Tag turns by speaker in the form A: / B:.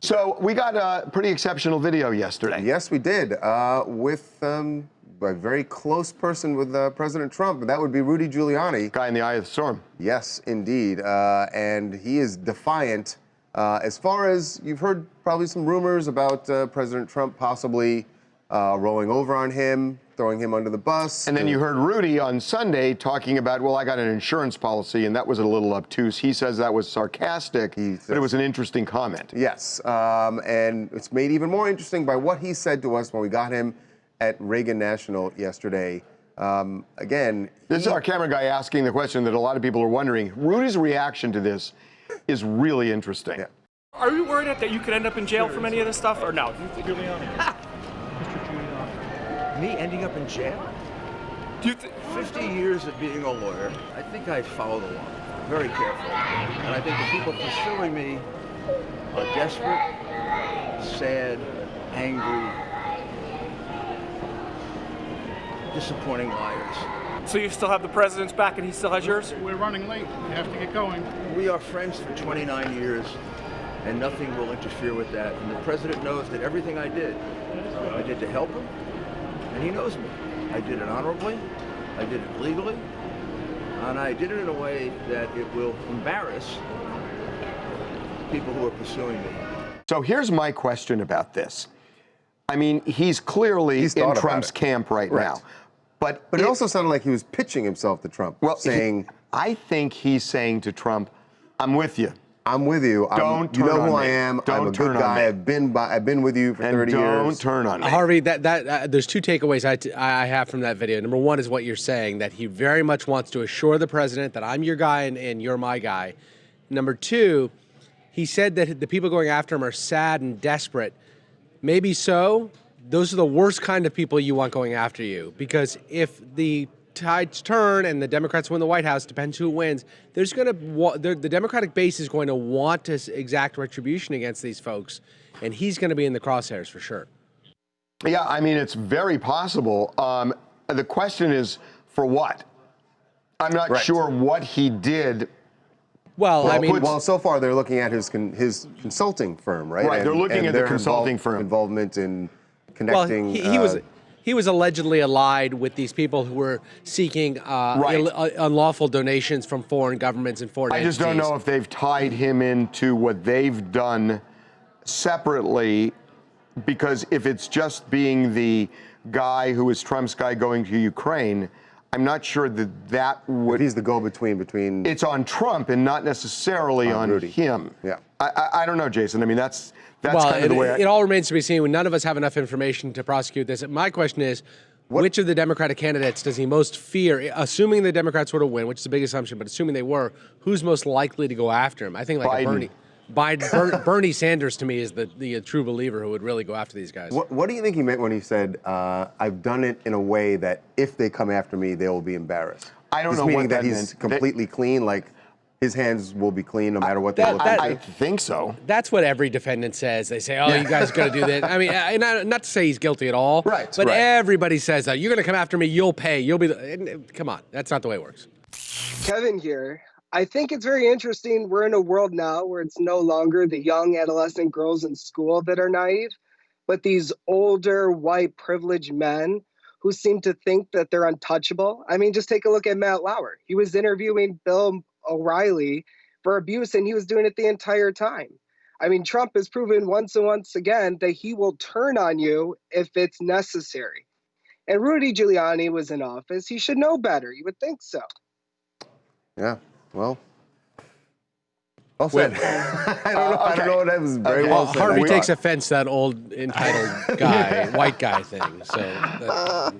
A: So we got a pretty exceptional video yesterday.
B: Yes, we did, with a very close person with President Trump, and that would be Rudy Giuliani.
A: Guy in the eye of the storm.
B: Yes, indeed. And he is defiant. As far as you've heard probably some rumors about President Trump possibly rolling over on him, throwing him under the bus.
A: And then you heard Rudy on Sunday talking about, well, I got an insurance policy, and that was a little obtuse. He says that was sarcastic, but it was an interesting comment.
B: Yes, and it's made even more interesting by what he said to us when we got him at Reagan National yesterday. Again,
A: this is our camera guy asking the question that a lot of people are wondering. Rudy's reaction to this is really interesting.
B: Yeah.
C: Are you worried that you could end up in jail from any of this stuff, or no?
D: Giuliani. Me ending up in jail? 50 years of being a lawyer, I think I follow the law very carefully. And I think the people pursuing me are desperate, sad, angry, disappointing liars.
C: So you still have the president's back and he still has yours?
E: We're running late. We have to get going.
D: We are friends for 29 years, and nothing will interfere with that. And the president knows that everything I did to help him, and he knows me. I did it honorably, I did it legally, and I did it in a way that it will embarrass people who are pursuing me.
A: So here's my question about this. I mean, he's clearly in Trump's camp right now. But
B: it also sounded like he was pitching himself to Trump, saying...
A: I think he's saying to Trump, I'm with you.
B: I'm with you.
A: Don't turn on me.
B: You know who I am. I'm a good guy. I've been with you for 30 years.
A: Don't turn on me.
F: Harvey, there's two takeaways I have from that video. Number one is what you're saying, that he very much wants to assure the president that I'm your guy and you're my guy. Number two, he said that the people going after him are sad and desperate. Maybe so. Those are the worst kind of people you want going after you, because if the tides turn and the Democrats win the White House, depends who wins, the Democratic base is going to want to exact retribution against these folks, and he's going to be in the crosshairs for sure.
A: Yeah, I mean, it's very possible. The question is, for what? I'm not sure what he did.
F: Well, I mean...
B: Well, so far they're looking at his consulting firm, right?
A: Right, they're looking at the consulting firm.
B: Involvement in connecting...
F: Well, he was allegedly allied with these people who were seeking unlawful donations from foreign governments and foreign entities.
A: I just don't know if they've tied him into what they've done separately, because if it's just being the guy who is Trump's guy going to Ukraine, I'm not sure that would...
B: If he's the go-between between...
A: It's on Trump and not necessarily on
B: Rudy.
A: Him.
B: Yeah.
A: I don't know, Jason. I mean, that's
F: well,
A: kind of the way
F: it all remains to be seen. None of us have enough information to prosecute this. My question is, which of the Democratic candidates does he most fear? Assuming the Democrats were to win, which is a big assumption, but assuming they were, who's most likely to go after him? I think like Bernie Sanders to me is the true believer who would really go after these guys.
B: What do you think he meant when he said, I've done it in a way that if they come after me, they will be embarrassed?
A: I don't know what that
B: he's
A: meant.
B: Completely clean, like his hands will be clean no matter what they look like?
A: I think so.
F: That's what every defendant says. They say, oh, you guys got to do this. I mean, not to say he's guilty at all, but everybody says that. You're going to come after me, you'll pay. You'll be come on, that's not the way it works.
G: Kevin here. I think it's very interesting. We're in a world now where it's no longer the young adolescent girls in school that are naive, but these older, white, privileged men who seem to think that they're untouchable. I mean, just take a look at Matt Lauer. He was interviewing Bill O'Reilly for abuse, and he was doing it the entire time. I mean, Trump has proven once and once again that he will turn on you if it's necessary. And Rudy Giuliani was in office. He should know better. You would think so.
B: Yeah. Well said. I don't know. That was very well said.
F: Harvey takes offense to that old entitled guy, white guy thing. So.